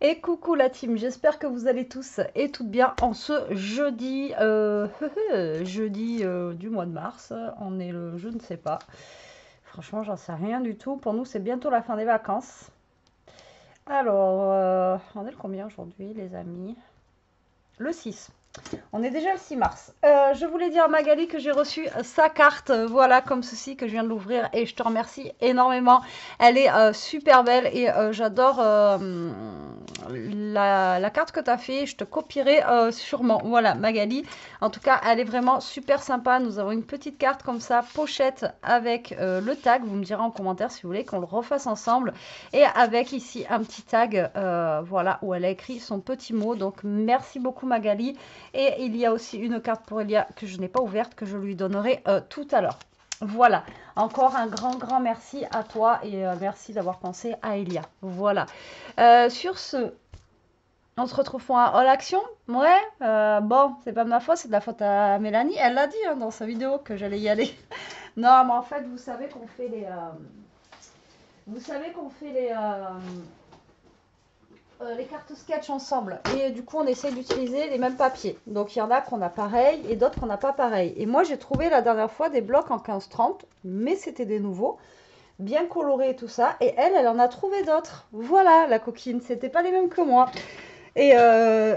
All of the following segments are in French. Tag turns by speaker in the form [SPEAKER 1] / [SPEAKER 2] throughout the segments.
[SPEAKER 1] Et coucou la team, j'espère que vous allez tous et toutes bien en ce jeudi, jeudi du mois de mars. On est le, je ne sais pas, franchement j'en sais rien du tout. Pour nous c'est bientôt la fin des vacances. Alors, on est le combien aujourd'hui les amis? Le 6. On est déjà le 6 mars. Je voulais dire à Magali que j'ai reçu sa carte, voilà, comme ceci, que je viens de l'ouvrir et je te remercie énormément. Elle est super belle et j'adore la carte que tu as fait. Je te copierai sûrement. Voilà, Magali. En tout cas, elle est vraiment super sympa. Nous avons une petite carte comme ça, pochette avec le tag. Vous me direz en commentaire si vous voulez qu'on le refasse ensemble. Et avec ici un petit tag, voilà, où elle a écrit son petit mot. Donc, merci beaucoup Magali. Et il y a aussi une carte pour Elia que je n'ai pas ouverte, que je lui donnerai tout à l'heure. Voilà, encore un grand merci à toi et merci d'avoir pensé à Elia. Voilà. Sur ce, on se retrouve pour un All Action. Ouais, bon, c'est pas de ma faute, c'est de la faute à Mélanie. Elle l'a dit hein, dans sa vidéo que j'allais y aller. Non, mais en fait, vous savez qu'on fait les... les cartes sketch ensemble et du coup on essaie d'utiliser les mêmes papiers, donc il y en a qu'on a pareil et d'autres qu'on n'a pas pareil, et moi j'ai trouvé la dernière fois des blocs en 15-30 mais c'était des nouveaux bien colorés et tout ça, et elle en a trouvé d'autres. Voilà la coquine, c'était pas les mêmes que moi et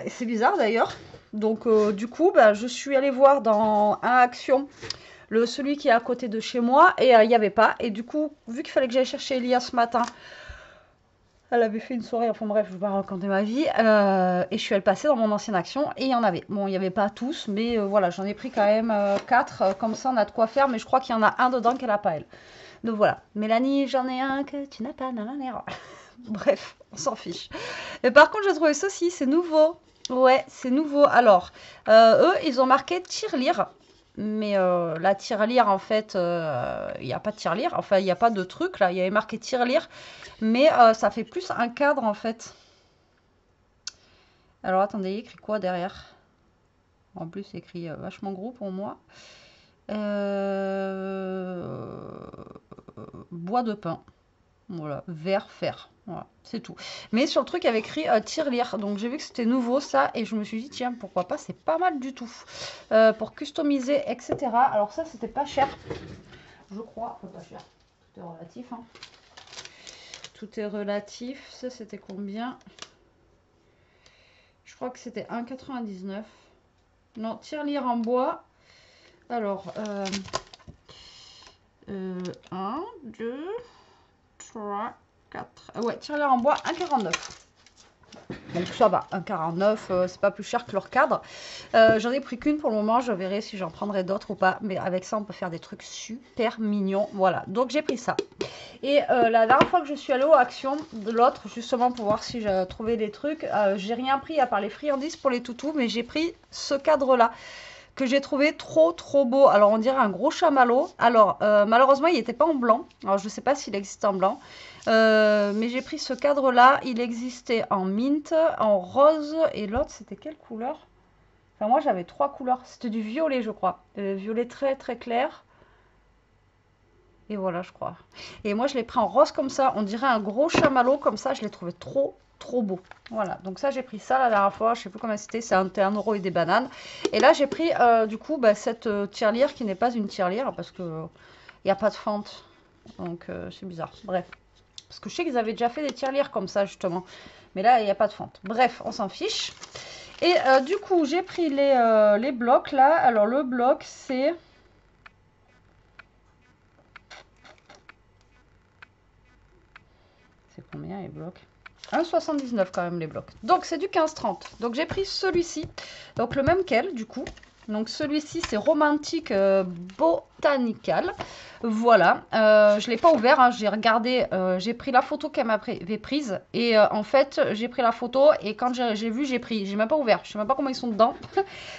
[SPEAKER 1] c'est bizarre d'ailleurs. Donc du coup bah, je suis allée voir dans un Action celui qui est à côté de chez moi et il n'y avait pas, et du coup vu qu'il fallait que j'aille chercher Elia ce matin, elle avait fait une soirée, enfin bref, je ne vais pas raconter ma vie. Et je suis allée passer dans mon ancienne Action et il y en avait. Bon, il n'y avait pas tous, mais voilà, j'en ai pris quand même 4. Comme ça, on a de quoi faire, mais je crois qu'il y en a un dedans qu'elle n'a pas, elle. Donc voilà. Mélanie, j'en ai un que tu n'as pas, nanana. Bref, on s'en fiche. Et par contre, j'ai trouvé ceci, c'est nouveau. Ouais, c'est nouveau. Alors, eux, ils ont marqué tirelire. Mais la tirelire, en fait, il n'y a pas de tirelire. Enfin, il n'y a pas de truc, là. Il y avait marqué tirelire. Mais ça fait plus un cadre, en fait. Alors, attendez, il écrit quoi derrière? En plus, c'est écrit vachement gros pour moi. Bois de pin. Voilà, vert, fer. Voilà, c'est tout. Mais sur le truc, il y avait écrit tirelire. Donc, j'ai vu que c'était nouveau, ça. Et je me suis dit, tiens, pourquoi pas, c'est pas mal du tout. Pour customiser, etc. Alors, ça, c'était pas cher. Je crois. Enfin, pas cher. Tout est relatif. Hein. Tout est relatif. Ça, c'était combien? Je crois que c'était 1,99. Non, tirelire en bois. Alors, 1, 2, 3, 4. Ouais, tirelire en bois, 1,49. Donc ça va, 1,49, c'est pas plus cher que leur cadre. J'en ai pris qu'une pour le moment, je verrai si j'en prendrai d'autres ou pas. Mais avec ça, on peut faire des trucs super mignons. Voilà, donc j'ai pris ça. Et la dernière fois que je suis allée aux Actions de l'autre, justement pour voir si j'ai trouvé des trucs, j'ai rien pris à part les friandises pour les toutous, mais j'ai pris ce cadre-là que j'ai trouvé trop beau. Alors on dirait un gros chamallow. Alors malheureusement il n'était pas en blanc. Alors je ne sais pas s'il existe en blanc. Mais j'ai pris ce cadre là. Il existait en mint, en rose, et l'autre c'était quelle couleur? Enfin moi j'avais 3 couleurs. C'était du violet je crois. Violet très clair. Et voilà je crois. Et moi je l'ai pris en rose comme ça. On dirait un gros chamallow comme ça. Je l'ai trouvé trop beau. Voilà, donc ça j'ai pris ça la dernière fois, je sais plus comment c'était, c'est 1 € et des bananes. Et là j'ai pris du coup bah, cette tirelire qui n'est pas une tirelire parce que il n'y a pas de fente, donc c'est bizarre. Bref, parce que je sais qu'ils avaient déjà fait des tirelires comme ça justement, mais là il n'y a pas de fente. Bref, on s'en fiche. Et du coup j'ai pris les blocs là. Alors le bloc c'est... C'est combien les blocs? 1,79 quand même les blocs. Donc c'est du 15,30. Donc j'ai pris celui-ci. Donc le même qu'elle du coup. Donc celui-ci c'est Romantique Botanical. Voilà. Je ne l'ai pas ouvert. Hein. J'ai regardé. J'ai pris la photo qu'elle m'avait prise. Et en fait j'ai pris la photo. Et quand j'ai vu j'ai pris. J'ai même pas ouvert. Je sais même pas comment ils sont dedans.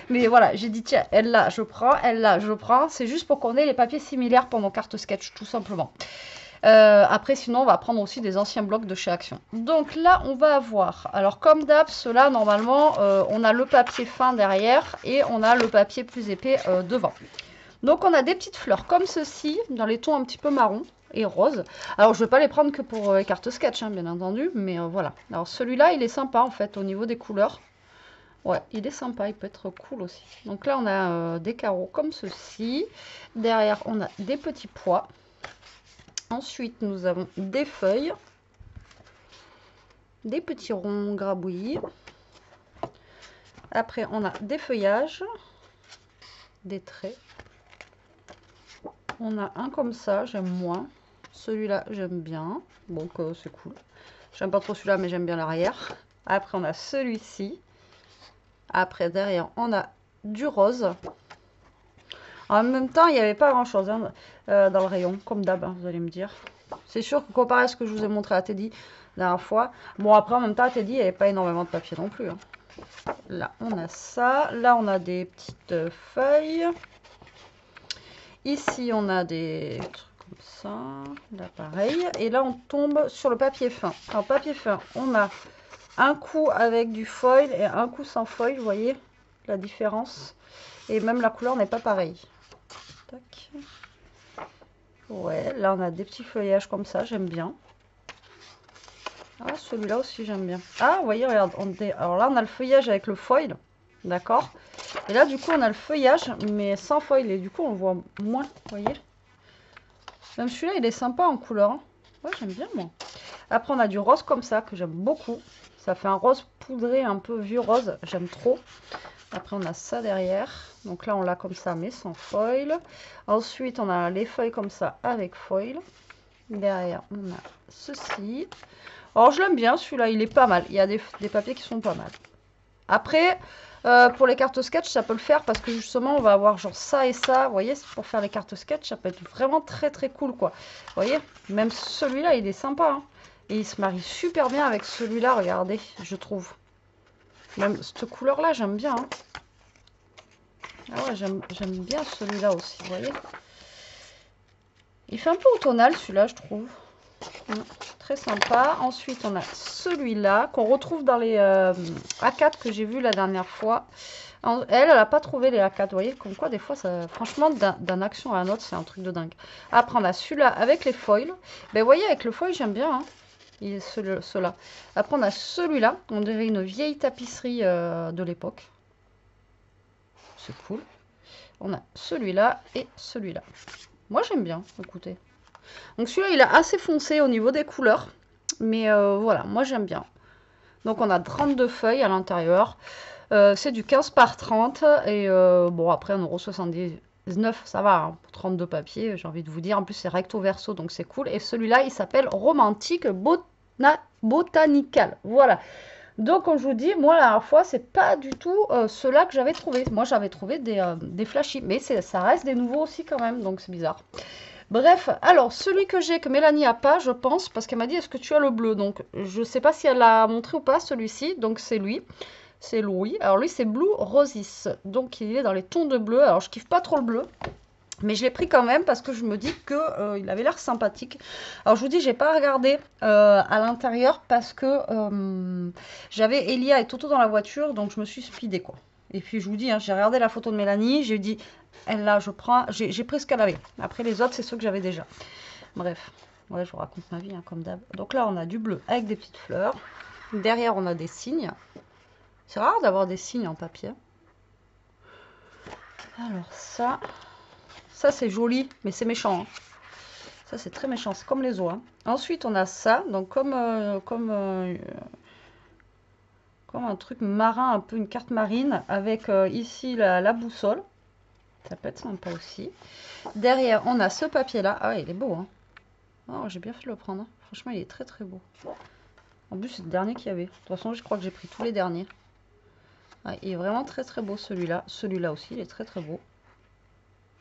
[SPEAKER 1] Mais voilà. J'ai dit tiens elle là je prends. Elle là je prends. C'est juste pour qu'on ait les papiers similaires pour nos cartes sketch tout simplement. Après sinon on va prendre aussi des anciens blocs de chez Action. Donc là on va avoir, alors comme d'hab ceux-là normalement on a le papier fin derrière et on a le papier plus épais devant. Donc on a des petites fleurs comme ceci dans les tons un petit peu marron. et rose. Alors je vais pas les prendre que pour les cartes sketch, hein, bien entendu, mais voilà. Alors celui-là, il est sympa en fait au niveau des couleurs. Ouais, il est sympa, il peut être cool aussi. Donc là, on a des carreaux comme ceci. Derrière, on a des petits pois. Ensuite, nous avons des feuilles, des petits ronds grabouillis. Après, on a des feuillages, des traits. On a un comme ça, j'aime moins. Celui-là, j'aime bien. Donc, c'est cool. J'aime pas trop celui-là, mais j'aime bien l'arrière. Après, on a celui-ci. Après, derrière, on a du rose. En même temps, il n'y avait pas grand-chose hein, dans le rayon, comme d'hab, hein, vous allez me dire. C'est sûr que comparé à ce que je vous ai montré à Teddy la dernière fois, bon, après, en même temps, à Teddy, il n'y avait pas énormément de papier non plus. Hein. Là, on a ça. Là, on a des petites feuilles. Ici, on a des trucs comme ça. Là, pareil. Et là, on tombe sur le papier fin. Alors, papier fin, on a un coup avec du foil et un coup sans foil. Vous voyez la différence? Et même la couleur n'est pas pareille. Tac. Ouais, là, on a des petits feuillages comme ça. J'aime bien. Ah, celui-là aussi, j'aime bien. Ah, vous voyez, regarde. Alors là, on a le feuillage avec le foil. D'accord. Et là, du coup, on a le feuillage, mais sans foil. Et du coup, on le voit moins. Vous voyez. Même celui-là, il est sympa en couleur. Hein. Ouais, j'aime bien, moi. Après, on a du rose comme ça, que j'aime beaucoup. Ça fait un rose poudré, un peu vieux rose. J'aime trop. Après, on a ça derrière. Donc là, on l'a comme ça, mais sans foil. Ensuite, on a les feuilles comme ça, avec foil. Derrière, on a ceci. Alors, je l'aime bien, celui-là, il est pas mal. Il y a des papiers qui sont pas mal. Après, pour les cartes sketch, ça peut le faire parce que justement, on va avoir genre ça et ça. Vous voyez, pour faire les cartes sketch, ça peut être vraiment très très cool, quoi. Vous voyez, même celui-là, il est sympa. Hein. Et il se marie super bien avec celui-là, regardez, je trouve. Même cette couleur-là, j'aime bien. Hein. Ah ouais, j'aime bien celui-là aussi, vous voyez. Il fait un peu automnal, celui-là, je trouve. Très sympa. Ensuite, on a celui-là qu'on retrouve dans les A4 que j'ai vu la dernière fois. Elle n'a pas trouvé les A4. Vous voyez, comme quoi, des fois, ça, franchement, d'un action à un autre, c'est un truc de dingue. Après, on a celui-là avec les foils. Ben, vous voyez, avec le foil, j'aime bien. Hein. Ceux-là. Après, on a celui-là. On dirait une vieille tapisserie de l'époque. C'est cool. On a celui-là et celui-là. Moi, j'aime bien, écoutez. Donc celui-là, il est assez foncé au niveau des couleurs. Mais voilà, moi j'aime bien. Donc on a 32 feuilles à l'intérieur. C'est du 15 par 30. Et bon, après 1,79 €, ça va. Hein, pour 32 papiers, j'ai envie de vous dire. En plus, c'est recto verso, donc c'est cool. Et celui-là, il s'appelle Romantique Botanical. Voilà. Donc, comme je vous dis, moi, la dernière fois, c'est pas du tout ceux-là que j'avais trouvé. Moi, j'avais trouvé des flashy. Mais ça reste des nouveaux aussi quand même, donc c'est bizarre. Bref, alors, celui que j'ai, que Mélanie a pas, je pense, parce qu'elle m'a dit, est-ce que tu as le bleu? Donc, je sais pas si elle l'a montré ou pas, celui-ci. Donc, c'est lui. C'est Louis. Alors, lui, c'est Blue Roses. Donc, il est dans les tons de bleu. Alors, je kiffe pas trop le bleu. Mais je l'ai pris quand même parce que je me dis que il avait l'air sympathique. Alors je vous dis, j'ai pas regardé à l'intérieur parce que j'avais Elia et Toto dans la voiture, donc je me suis speedée quoi. Et puis je vous dis, hein, j'ai regardé la photo de Mélanie, j'ai dit, elle là, je prends, j'ai pris ce qu'elle avait. Après les autres, c'est ceux que j'avais déjà. Bref, ouais, je vous raconte ma vie hein, comme d'hab. Donc là, on a du bleu avec des petites fleurs. Derrière, on a des signes. C'est rare d'avoir des signes en papier. Alors ça. Ça, c'est joli, mais c'est méchant. Hein. Ça, c'est très méchant. C'est comme les os. Hein. Ensuite, on a ça. Donc, comme un truc marin, un peu une carte marine, avec ici la boussole. Ça peut être sympa aussi. Derrière, on a ce papier-là. Ah ouais, il est beau. Hein. Oh, j'ai bien fait de le prendre. Hein. Franchement, il est très très beau. En plus, c'est le dernier qu'il y avait. De toute façon, je crois que j'ai pris tous les derniers. Ah, il est vraiment très très beau celui-là. Celui-là aussi, il est très très beau.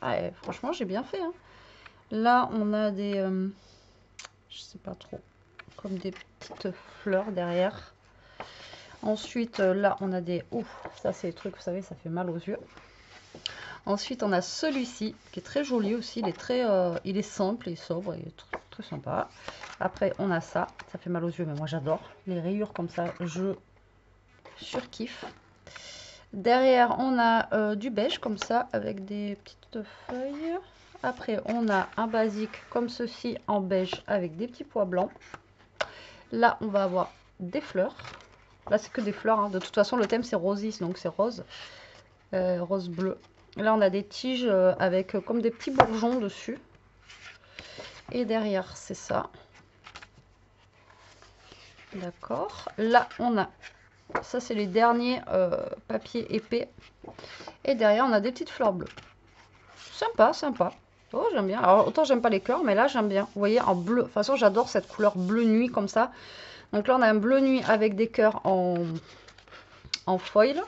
[SPEAKER 1] Ah, et franchement, j'ai bien fait. Hein. Là, on a des... je sais pas trop. Comme des petites fleurs derrière. Ensuite, là, on a des... Ouf, ça, c'est les trucs, vous savez, ça fait mal aux yeux. Ensuite, on a celui-ci, qui est très joli aussi. Il est très... il est simple et sobre. Il est très, très sympa. Après, on a ça. Ça fait mal aux yeux, mais moi, j'adore. Les rayures comme ça, je surkiffe. Derrière, on a du beige comme ça, avec des petites feuilles. Après, on a un basique comme ceci en beige avec des petits pois blancs. Là, on va avoir des fleurs. Là, c'est que des fleurs, hein. De toute façon, le thème, c'est rosis, donc c'est rose. Rose bleu. Là, on a des tiges avec comme des petits bourgeons dessus. Et derrière, c'est ça. D'accord. Là, on a... Ça, c'est les derniers papiers épais. Et derrière, on a des petites fleurs bleues. Sympa, sympa. Oh, j'aime bien. Alors, autant j'aime pas les cœurs, mais là, j'aime bien. Vous voyez, en bleu. De toute façon, j'adore cette couleur bleu nuit comme ça. Donc là, on a un bleu nuit avec des cœurs en foil.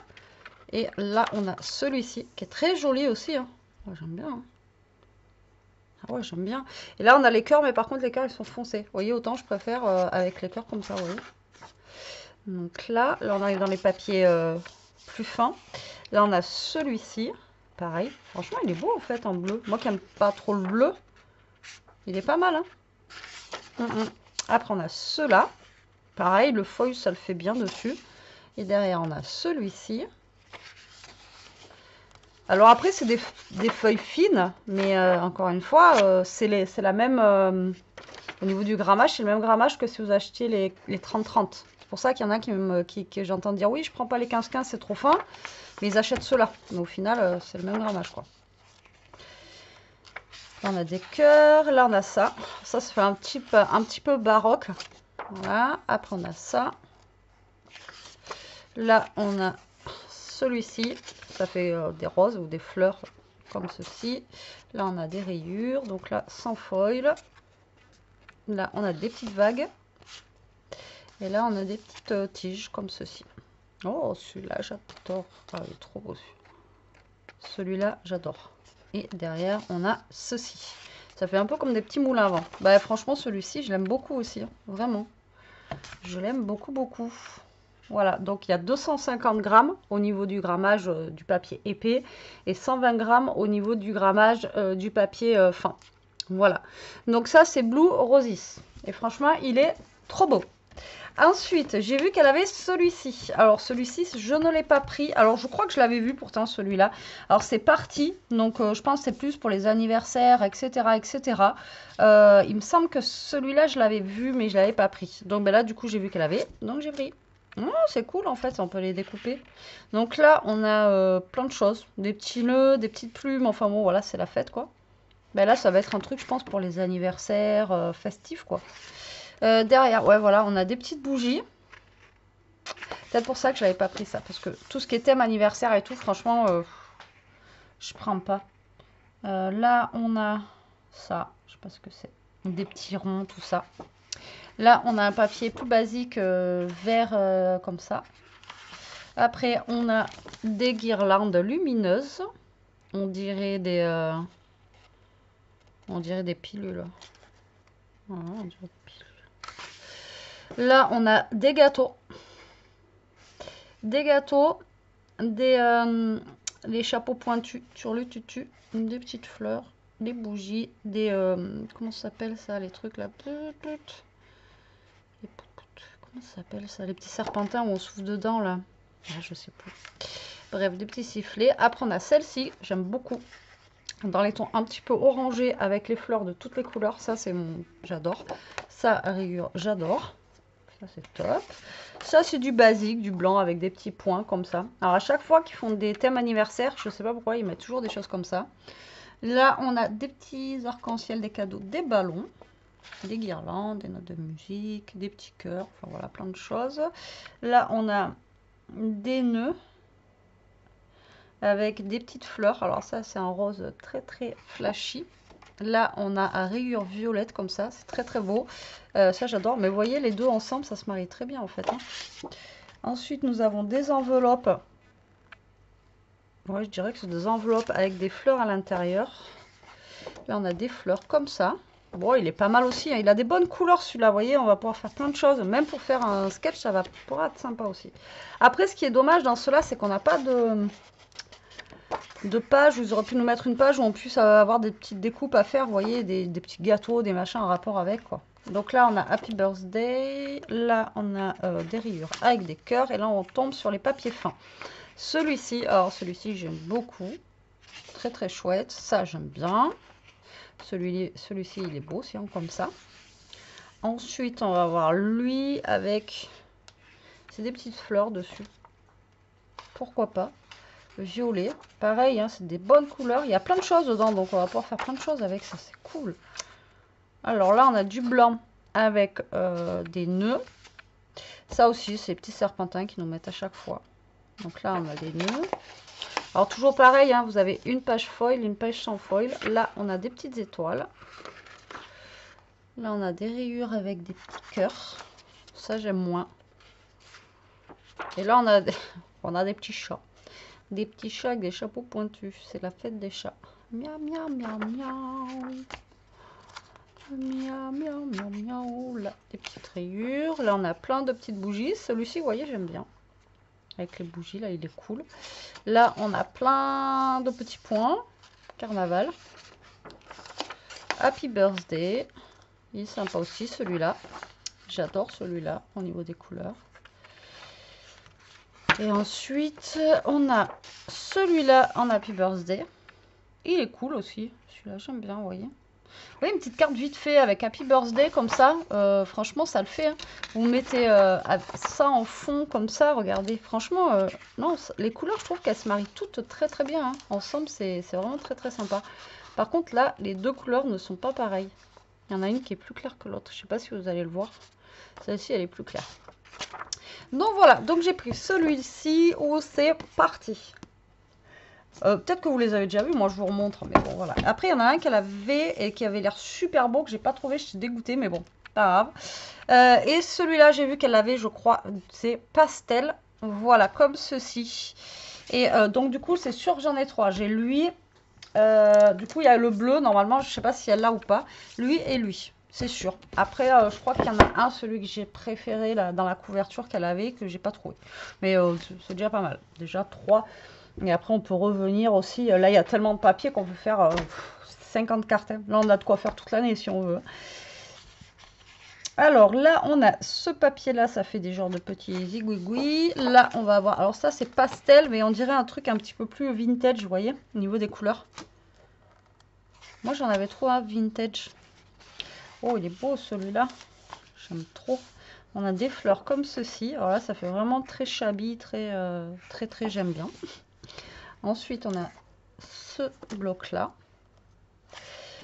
[SPEAKER 1] Et là, on a celui-ci qui est très joli aussi. Hein. Oh, j'aime bien. Hein. Ah ouais, j'aime bien. Et là, on a les cœurs, mais par contre, les cœurs, ils sont foncés. Vous voyez, autant je préfère avec les cœurs comme ça, vous voyez. Donc là, on arrive dans les papiers plus fins. Là, on a celui-ci. Pareil. Franchement, il est beau, en fait, en bleu. Moi qui n'aime pas trop le bleu, il est pas mal, hein. Après, on a ceux-là. Pareil, le foil, ça le fait bien dessus. Et derrière, on a celui-ci. Alors après, c'est des feuilles fines, mais encore une fois, c'est la même... au niveau du grammage, c'est le même grammage que si vous achetiez les 30-30. C'est pour ça qu'il y en a qui j'entends dire, oui, je prends pas les 15-15, c'est trop fin, mais ils achètent ceux-là. Mais au final, c'est le même grammage, quoi. Là, on a des cœurs. Là, on a ça. Ça fait un petit peu baroque. Voilà. Après, on a ça. Là, on a celui-ci. Ça fait des roses ou des fleurs comme ceci. Là, on a des rayures. Donc là, sans foil. Là, on a des petites vagues. Et là, on a des petites tiges comme ceci. Oh, celui-là, j'adore. Ah, il est trop beau. Celui-là, j'adore. Et derrière, on a ceci. Ça fait un peu comme des petits moulins à vent. Bah, franchement, celui-ci, je l'aime beaucoup aussi. Hein, vraiment. Je l'aime beaucoup, beaucoup. Voilà, donc il y a 250 grammes au niveau du grammage du papier épais et 120 grammes au niveau du grammage du papier fin. Voilà. Donc ça, c'est Blue Roses. Et franchement, il est trop beau. Ensuite, j'ai vu qu'elle avait celui-ci. Alors, celui-ci, je ne l'ai pas pris. Alors, je crois que je l'avais vu pourtant, celui-là. Alors, c'est parti. Donc, je pense que c'est plus pour les anniversaires, etc., etc. Il me semble que celui-là, je l'avais vu, mais je ne l'avais pas pris. Donc, ben là, du coup, j'ai vu qu'elle avait. Donc, j'ai pris. Oh, c'est cool, en fait. On peut les découper. Donc, là, on a plein de choses. Des petits nœuds, des petites plumes. Enfin, bon, voilà, c'est la fête, quoi. Ben là, ça va être un truc, je pense, pour les anniversaires festifs, quoi. Derrière, ouais, voilà, on a des petites bougies. Peut-être pour ça que je n'avais pas pris ça. Parce que tout ce qui est thème anniversaire et tout, franchement, je prends pas. Là, on a ça. Je sais pas ce que c'est. Des petits ronds, tout ça. Là, on a un papier plus basique, vert comme ça. Après, on a des guirlandes lumineuses. On dirait des pilules. Voilà, on dirait des pilules. Là, on a des gâteaux. Des gâteaux, les chapeaux pointus sur le tutu, des petites fleurs, des bougies, des... comment ça s'appelle ça, les trucs là? Comment ça s'appelle ça? Les petits serpentins où on souffle dedans là. Ah, je sais plus. Bref, des petits sifflets. Après, on a celle-ci, j'aime beaucoup. Dans les tons un petit peu orangés avec les fleurs de toutes les couleurs. Ça, c'est mon... J'adore. Ça, à rigueur, j'adore. Ça, c'est top. Ça, c'est du basique, du blanc avec des petits points comme ça. Alors, à chaque fois qu'ils font des thèmes anniversaires, je ne sais pas pourquoi, ils mettent toujours des choses comme ça. Là, on a des petits arcs-en-ciel, des cadeaux, des ballons, des guirlandes, des notes de musique, des petits cœurs. Enfin, voilà, plein de choses. Là, on a des nœuds avec des petites fleurs. Alors, ça, c'est un rose très, très flashy. Là, on a à rayures violettes comme ça. C'est très, très beau. Ça, j'adore. Mais vous voyez, les deux ensemble, ça se marie très bien, en fait. Hein. Ensuite, nous avons des enveloppes. Ouais, je dirais que c'est des enveloppes avec des fleurs à l'intérieur. Là, on a des fleurs comme ça. Bon, il est pas mal aussi. Hein. Il a des bonnes couleurs, celui-là. Vous voyez, on va pouvoir faire plein de choses. Même pour faire un sketch, ça va pouvoir être sympa aussi. Après, ce qui est dommage dans cela, c'est qu'on n'a pas de page. Vous aurez pu nous mettre une page où on puisse avoir des petites découpes à faire. Vous voyez, des petits gâteaux, des machins en rapport avec, quoi. Donc là, on a Happy Birthday. Là, on a des rayures avec des cœurs. Et là, on tombe sur les papiers fins. Celui-ci, alors celui-ci, j'aime beaucoup. Très, très chouette. Ça, j'aime bien. Celui-ci, il est beau aussi, hein, comme ça. Ensuite, on va voir lui avec... C'est des petites fleurs dessus. Pourquoi pas. Violet. Pareil, hein, c'est des bonnes couleurs. Il y a plein de choses dedans, donc on va pouvoir faire plein de choses avec ça. C'est cool. Alors là, on a du blanc avec des nœuds. Ça aussi, c'est les petits serpentins qui nous mettent à chaque fois. Donc là, on a des nœuds. Alors toujours pareil, hein, vous avez une page foil, une page sans foil. Là, on a des petites étoiles. Là, on a des rayures avec des petits cœurs. Ça, j'aime moins. Et là, on a des petits chats. Des petits chats avec des chapeaux pointus. C'est la fête des chats. Miaou, miaou, miaou, miaou. Miaou, miaou, miaou, miaou. Là, des petites rayures. Là, on a plein de petites bougies. Celui-ci, vous voyez, j'aime bien. Avec les bougies, là, il est cool. Là, on a plein de petits points. Carnaval. Happy Birthday. Il est sympa aussi, celui-là. J'adore celui-là, au niveau des couleurs. Et ensuite, on a celui-là en Happy Birthday. Il est cool aussi. Celui-là, j'aime bien, vous voyez. Oui, une petite carte vite fait avec Happy Birthday comme ça. Franchement, ça le fait. Hein. Vous mettez ça en fond comme ça. Regardez. Franchement, non, les couleurs, je trouve qu'elles se marient toutes très très bien. Hein. Ensemble, c'est vraiment très très sympa. Par contre, là, les deux couleurs ne sont pas pareilles. Il y en a une qui est plus claire que l'autre. Je ne sais pas si vous allez le voir. Celle-ci, elle est plus claire. Donc voilà, donc j'ai pris celui-ci où c'est parti. Peut-être que vous les avez déjà vus, moi je vous remontre, mais bon voilà. Après il y en a un qu'elle avait et qui avait l'air super beau, que j'ai pas trouvé, je suis dégoûtée, mais bon, pas grave. Et celui-là, j'ai vu qu'elle avait, je crois, c'est pastel, voilà, comme ceci. Et donc du coup, c'est sûr que j'en ai trois. J'ai lui, du coup il y a le bleu, normalement, je sais pas si elle l'a ou pas, lui et lui. C'est sûr. Après, je crois qu'il y en a un, celui que j'ai préféré là, dans la couverture qu'elle avait, que j'ai pas trouvé. Mais c'est déjà pas mal. Déjà 3. Et après, on peut revenir aussi. Là, il y a tellement de papier qu'on peut faire 50 cartes. Hein. Là, on a de quoi faire toute l'année si on veut. Alors là, on a ce papier-là. Ça fait des genres de petits zigouigouis. Là, on va avoir... Alors ça, c'est pastel, mais on dirait un truc un petit peu plus vintage, vous voyez, au niveau des couleurs. Moi, j'en avais trop un vintage. Oh, il est beau celui-là. J'aime trop. On a des fleurs comme ceci. Alors là, ça fait vraiment très shabby, très, très, j'aime bien. Ensuite, on a ce bloc-là.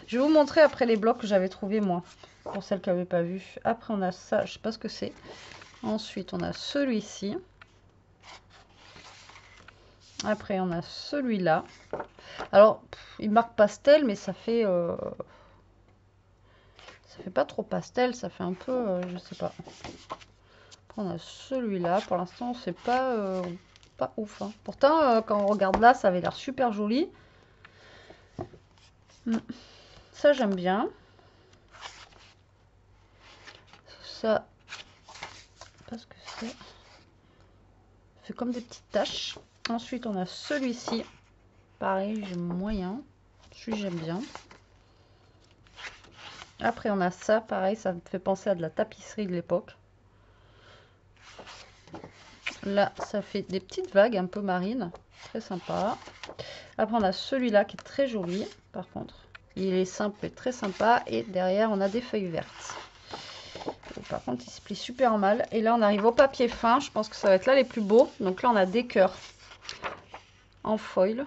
[SPEAKER 1] Je vais vous montrer après les blocs que j'avais trouvés, moi, pour celles qui n'avaient pas vu. Après, on a ça, je ne sais pas ce que c'est. Ensuite, on a celui-ci. Après, on a celui-là. Alors, il marque pastel, mais ça fait... ça fait pas trop pastel, ça fait un peu, je sais pas. Après, on a celui-là. Pour l'instant, c'est pas ouf. Hein. Pourtant, quand on regarde là, ça avait l'air super joli. Ça, j'aime bien. Ça, parce que c'est fait comme des petites taches. Ensuite, on a celui-ci. Pareil, j'aime moyen. Celui, j'aime bien. Après, on a ça. Pareil, ça me fait penser à de la tapisserie de l'époque. Là, ça fait des petites vagues un peu marines. Très sympa. Après, on a celui-là qui est très joli. Par contre, il est simple et très sympa. Et derrière, on a des feuilles vertes. Par contre, il se plie super mal. Et là, on arrive au papier fin. Je pense que ça va être là les plus beaux. Donc là, on a des cœurs en foil.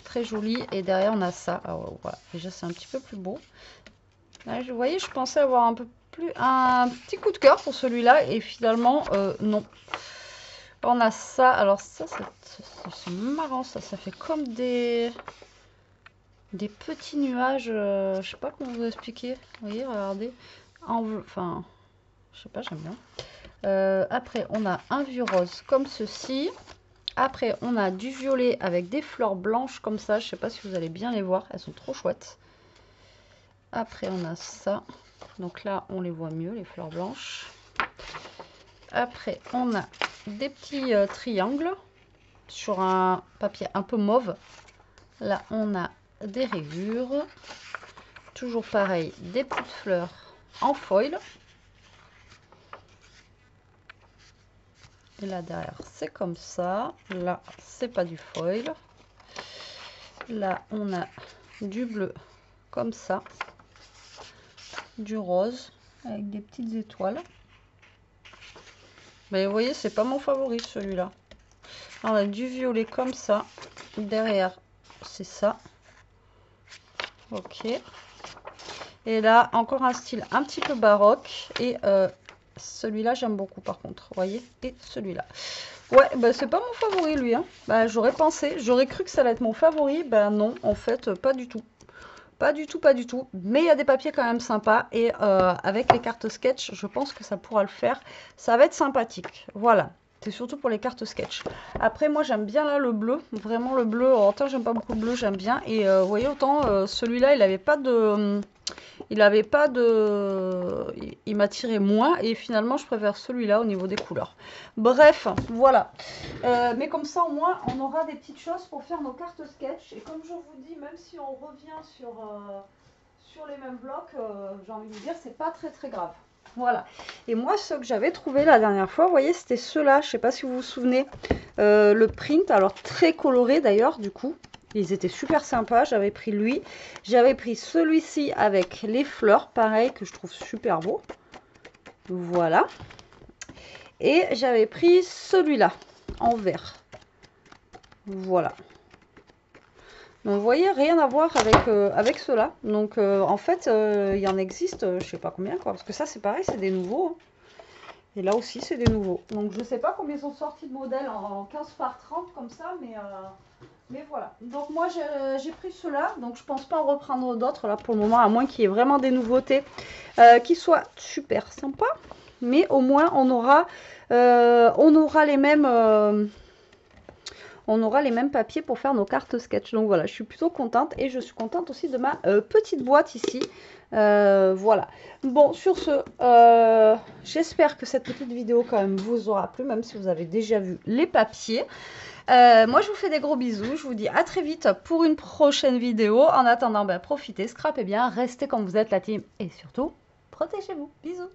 [SPEAKER 1] Très joli. Et derrière, on a ça. Alors, voilà. Déjà, c'est un petit peu plus beau. Là, vous voyez, je pensais avoir un petit coup de cœur pour celui-là. Et finalement, non. On a ça. Alors ça, c'est marrant. Ça fait comme des petits nuages. Je sais pas comment vous expliquer. Vous voyez, regardez. Enfin, je sais pas, j'aime bien. Après, on a un vieux rose comme ceci. Après, on a du violet avec des fleurs blanches comme ça. Je sais pas si vous allez bien les voir. Elles sont trop chouettes. Après, on a ça. Donc là, on les voit mieux, les fleurs blanches. Après, on a des petits triangles sur un papier un peu mauve. Là, on a des rayures. Toujours pareil, des petites fleurs en foil. Et là, derrière, c'est comme ça. Là, c'est pas du foil. Là, on a du bleu comme ça. du rose avec des petites étoiles. Mais vous voyez, c'est pas mon favori celui-là. On a du violet comme ça. Derrière, c'est ça. Ok. Et là, encore un style un petit peu baroque. Et celui-là, j'aime beaucoup par contre. Vous voyez? Et celui-là. Ouais, bah c'est pas mon favori lui. Hein. Bah, j'aurais pensé, j'aurais cru que ça allait être mon favori. Bah non, en fait, pas du tout. Pas du tout, pas du tout. Mais il y a des papiers quand même sympas. Et avec les cartes sketch, je pense que ça pourra le faire. Ça va être sympathique. Voilà. C'est surtout pour les cartes sketch. Après, moi, j'aime bien là le bleu. Vraiment le bleu. Autant j'aime pas beaucoup le bleu, j'aime bien. Et vous voyez, autant celui-là, il n'avait pas de... Il m'attirait moins. Et finalement, je préfère celui-là au niveau des couleurs. Bref, voilà. Mais comme ça, au moins, on aura des petites choses pour faire nos cartes sketch. Et comme je vous dis, même si on revient sur les mêmes blocs, j'ai envie de vous dire, c'est pas très très grave. Voilà. Et moi, ce que j'avais trouvé la dernière fois, vous voyez, c'était ceux-là. Je sais pas si vous vous souvenez. Le print, alors très coloré d'ailleurs, du coup. Ils étaient super sympas. J'avais pris lui. J'avais pris celui-ci avec les fleurs, pareil, que je trouve super beau. Voilà. Et j'avais pris celui-là, en vert. Voilà. Donc, vous voyez, rien à voir avec ceux-là. Donc, en fait, il y en existe, je sais pas combien, quoi. Parce que ça, c'est pareil, c'est des nouveaux. Hein. Et là aussi, c'est des nouveaux. Donc, je sais pas combien ils sont sortis de modèles en 15 par 30, comme ça, mais voilà. Donc, moi, j'ai pris ceux-là. Donc, je pense pas en reprendre d'autres, là, pour le moment, à moins qu'il y ait vraiment des nouveautés qui soient super sympas. Mais au moins, on aura les mêmes... on aura les mêmes papiers pour faire nos cartes sketch. Donc voilà, je suis plutôt contente. Et je suis contente aussi de ma petite boîte ici. Voilà. Bon, sur ce, j'espère que cette petite vidéo quand même vous aura plu, même si vous avez déjà vu les papiers. Moi, je vous fais des gros bisous. Je vous dis à très vite pour une prochaine vidéo. En attendant, ben, profitez, scrapez bien, restez comme vous êtes la team. Et surtout, protégez-vous. Bisous.